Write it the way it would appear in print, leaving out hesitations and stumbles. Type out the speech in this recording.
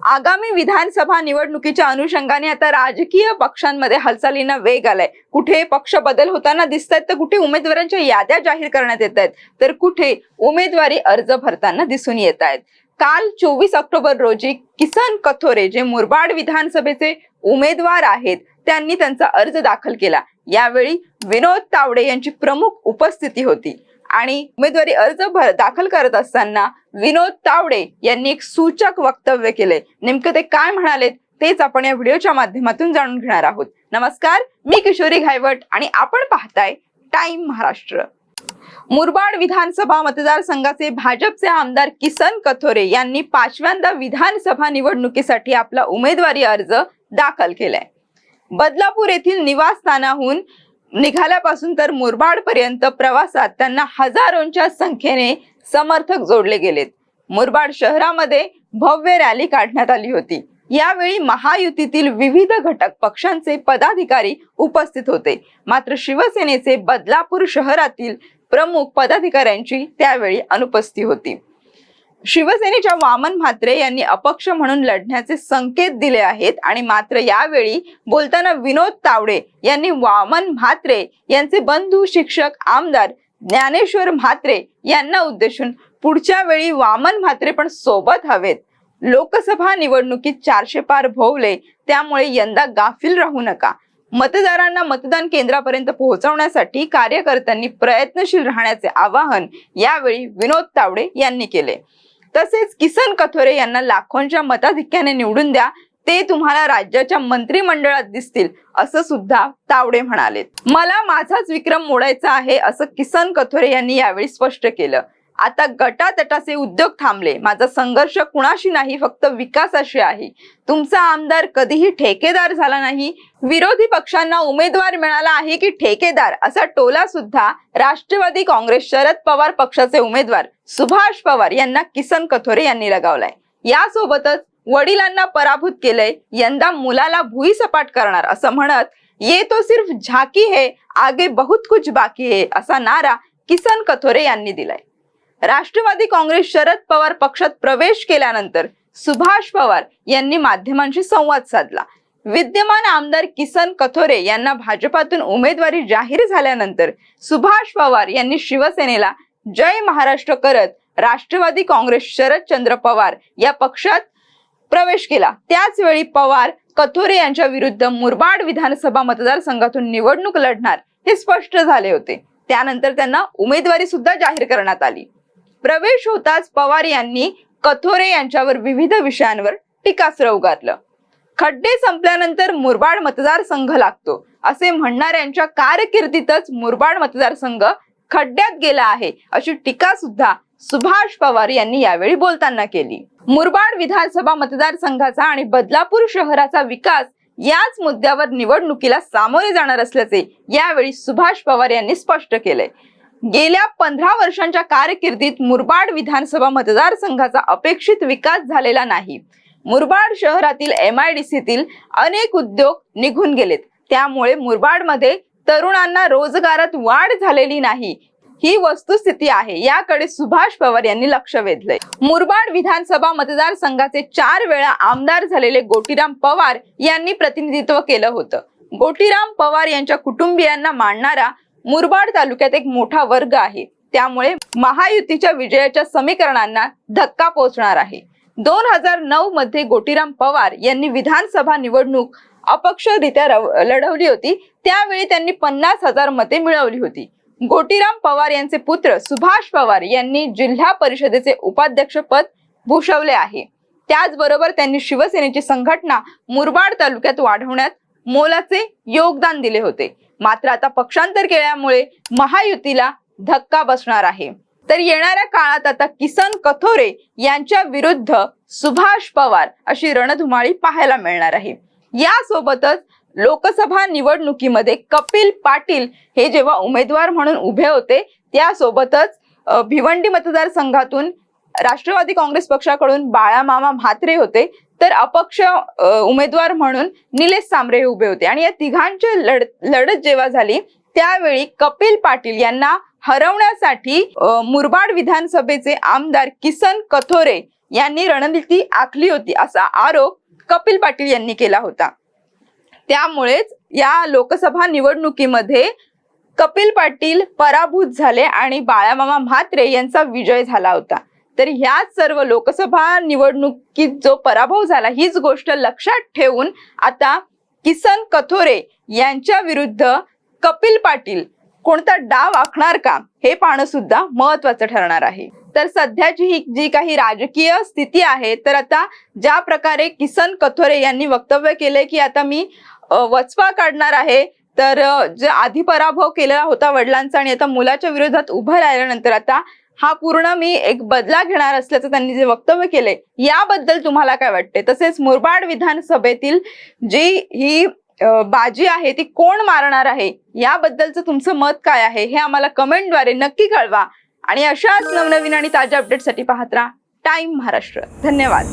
आगामी विधानसभा निवडणुकीच्या अनुषंगाने आता राजकीय पक्षांमध्ये हालचालींना वेग आलाय। कुठे पक्ष बदल होताना दिसतात, तर कुठे उमेदवारांच्या याद्या जाहीर करण्यात येत आहेत, तर कुठे उमेदवारी अर्ज भरताना दिसून येत आहेत। काल 24 ऑक्टोबर रोजी किसन कथोरे जे मुरबाड विधानसभेचे उमेदवार आहेत, त्यांनी त्यांचा अर्ज दाखल केला। यावेळी विनोद तावडे यांची प्रमुख उपस्थिती होती आणि उमेदवारी अर्ज दाखल करत असताना विनोद तावडे यांनी एक सूचक वक्तव्य केले। नेमकं ते काय म्हणाले तेच आपण या व्हिडिओच्या माध्यमातून जाणून घेणार आहोत। नमस्कार, मी किशोरी घायवट आणि आपण पाहताय टाइम महाराष्ट्र। मुरबाड विधानसभा मतदारसंघाचे भाजपचे आमदार किसन कथोरे यांनी 5व्यांदा विधानसभा निवडणुकीसाठी आपला उमेदवारी अर्ज दाखल केलाय। बदलापूर येथील निवासस्थानाहून निघाल्यापासून तर मुरबाड पर्यंत प्रवासात त्यांना हजारोंच्या संख्येने समर्थक जोडले गेलेत। मुरबाड शहरामध्ये भव्य रॅली काढण्यात आली होती। यावेळी महायुतीतील विविध घटक पक्षांचे पदाधिकारी उपस्थित होते, मात्र शिवसेनेचे बदलापूर शहरातील प्रमुख पदाधिकाऱ्यांची त्यावेळी अनुपस्थिती होती। शिवसेनेच्या वामन म्हात्रे यांनी अपक्ष म्हणून लढण्याचे संकेत दिले आहेत आणि मात्र यावेळी बोलताना विनोद तावडे यांनी वामन म्हात्रे यांचे बंधू शिक्षक आमदार ज्ञानेश्वर म्हात्रे यांना उद्देशून पुढच्या वेळी वामन म्हात्रे पण सोबत हवेत। लोकसभा निवडणुकीत 400 पार भोवले, त्यामुळे यंदा गाफील राहू नका। मतदारांना मतदान केंद्रापर्यंत पोहोचवण्यासाठी कार्यकर्त्यांनी प्रयत्नशील राहण्याचे आवाहन यावेळी विनोद तावडे यांनी केले। तसेच किसन कथोरे यांना लाखोंच्या मताधिक्याने निवडून द्या, ते तुम्हाला राज्याच्या मंत्रिमंडळात दिसतील, असं सुद्धा तावडे म्हणाले। मला माझाच विक्रम मोडायचा आहे, असं किसन कथोरे यांनी यावेळी स्पष्ट केलं। आता गटातटाचे उद्योग थांबले, माझा संघर्ष कुणाशी नाही, फक्त विकासाशी आहे। तुमचा आमदार कधीही ठेकेदार झाला नाही, विरोधी पक्षांना उमेदवार मिळाला आहे की ठेकेदार, असा टोला सुद्धा राष्ट्रवादी काँग्रेस शरद पवार पक्षाचे उमेदवार सुभाष पवार यांना किसन कथोरे यांनी लगावलाय। यासोबतच वडिलांना पराभूत केलंय, यंदा मुलाला भुईसपाट करणार असं म्हणत ये तो सिर्फ झाकी है, आगे बहुत कुछ बाकी है, असा नारा किसन कथोरे यांनी दिलाय। राष्ट्रवादी काँग्रेस शरद पवार पक्षात प्रवेश केल्यानंतर सुभाष पवार यांनी माध्यमांशी संवाद साधला। विद्यमान आमदार किसन कथोरे यांना भाजपातून उमेदवारी जाहीर झाल्यानंतर सुभाष पवार यांनी शिवसेनेला जय महाराष्ट्र करत राष्ट्रवादी काँग्रेस शरदचंद्र पवार या पक्षात प्रवेश केला। त्याच वेळी पवार कथोरे यांच्या विरुद्ध मुरबाड विधानसभा मतदारसंघातून निवडणूक लढणार हे स्पष्ट झाले होते। त्यानंतर त्यांना उमेदवारी सुद्धा जाहीर करण्यात आली। प्रवेश होताच पवार यांनी कथोरे यांच्यावर विविध विषयांवर टीकास्त्र उगारलं। खड्डे संपल्यानंतर मुरबाड मतदारसंघ लागतो असे म्हणणाऱ्यांच्या कारकिर्दीतच मुरबाड मतदारसंघ खड्ड्यात गेला आहे, अशी टीका सुद्धा सुभाष पवार यांनी यावेळी बोलताना केली। मुरबाड विधानसभा मतदारसंघाचा आणि बदलापूर शहराचा विकास याच मुद्द्यावर निवडणुकीला सामोरे जाणार असल्याचे यावेळी सुभाष पवार यांनी स्पष्ट केले। गेल्या 15 वर्षांच्या कारकिर्दीत मुरबाड विधानसभा मतदारसंघाचा अपेक्षित विकास झालेला नाही। मुरबाड शहरातील MIDCतील अनेक उद्योग निघून गेलेत, त्यामुळे मुरबाडमध्ये तरुणांना रोजगारात वाढ झालेली नाही, ही वस्तुस्थिती आहे। याकडे सुभाष पवार यांनी लक्ष वेधलंय। मुरबाड विधानसभा मतदारसंघाचे 4 वेळा आमदार झालेले गोटीराम पवार यांनी प्रतिनिधित्व केलं होतं। गोटीराम पवार यांच्या कुटुंबियांना मानणारा मुरबाड तालुक्यात एक मोठा वर्ग आहे, त्यामुळे महायुतीच्या विजयाच्या समीकरणांना धक्का पोहोचणार आहे। 2009 मध्ये गोटीराम पवार यांनी विधानसभा निवडणूक अपक्षरित्या लढवली होती, त्यावेळी त्यांनी 50,000 मते मिळवली होती। गोटीराम पवार यांचे पुत्र सुभाष पवार यांनी जिल्हा परिषदेचे उपाध्यक्ष पद भूषवले आहे। त्याचबरोबर त्यांनी शिवसेनेची संघटना मुरबाड तालुक्यात वाढवण्यात मोलाचे योगदान दिले होते। मात्र आता पक्षांतर केल्यामुळे महायुतीला धक्का बसणार आहे। तर येणाऱ्या काळात आता किसन कथोरे यांच्या विरुद्ध सुभाष पवार अशी रणधुमाळी पाहायला मिळणार आहे। यासोबतच लोकसभा निवडणुकीमध्ये कपिल पाटील हे जेव्हा उमेदवार म्हणून उभे होते, त्यासोबतच भिवंडी मतदारसंघातून राष्ट्रवादी काँग्रेस पक्षाकडून बाळामामा म्हात्रे होते, तर अपक्ष उमेदवार म्हणून निलेश सांबरे उभे होते आणि या तिघांची लढत जेव्हा झाली त्यावेळी कपिल पाटील यांना हरवण्यासाठी मुरबाड विधानसभेचे आमदार किसन कथोरे यांनी रणनीती आखली होती असा आरोप कपिल पाटील यांनी केला होता. त्यामुळेच या लोकसभा निवडणुकीमध्ये कपिल पाटील पराभूत झाले आणि बाळामामा म्हात्रे यांचा विजय झाला होता. तर ह्या सर्व लोकसभा निवडणुकीत जो पराभव झाला हीच गोष्ट लक्षात ठेवून आता किसन कथोरे यांच्या विरुद्ध कपिल पाटील कोणता डाव आखणार का हे पाहणं सुद्धा महत्वाचं ठरणार आहे. तर सध्याची ही जी काही राजकीय स्थिती आहे, तर आता ज्या प्रकारे किसन कथोरे यांनी वक्तव्य केले की आता मी वचपा काढणार आहे, तर जे आधी पराभव केलेला होता वडिलांचा आणि आता मुलाच्या विरोधात उभं राहिल्यानंतर आता हा पूर्ण मी एक बदला घेणार असल्याचं त्यांनी जे वक्तव्य केले याबद्दल तुम्हाला काय वाटते? तसेच मुरबाड विधानसभेतील जी ही बाजी आहे ती कोण मारणार आहे याबद्दलचं तुमचं मत काय आहे हे आम्हाला कमेंटद्वारे नक्की कळवा. आणि अशाच नवनवीन आणि ताज्या अपडेटसाठी पाहत राहा टाइम महाराष्ट्र. धन्यवाद.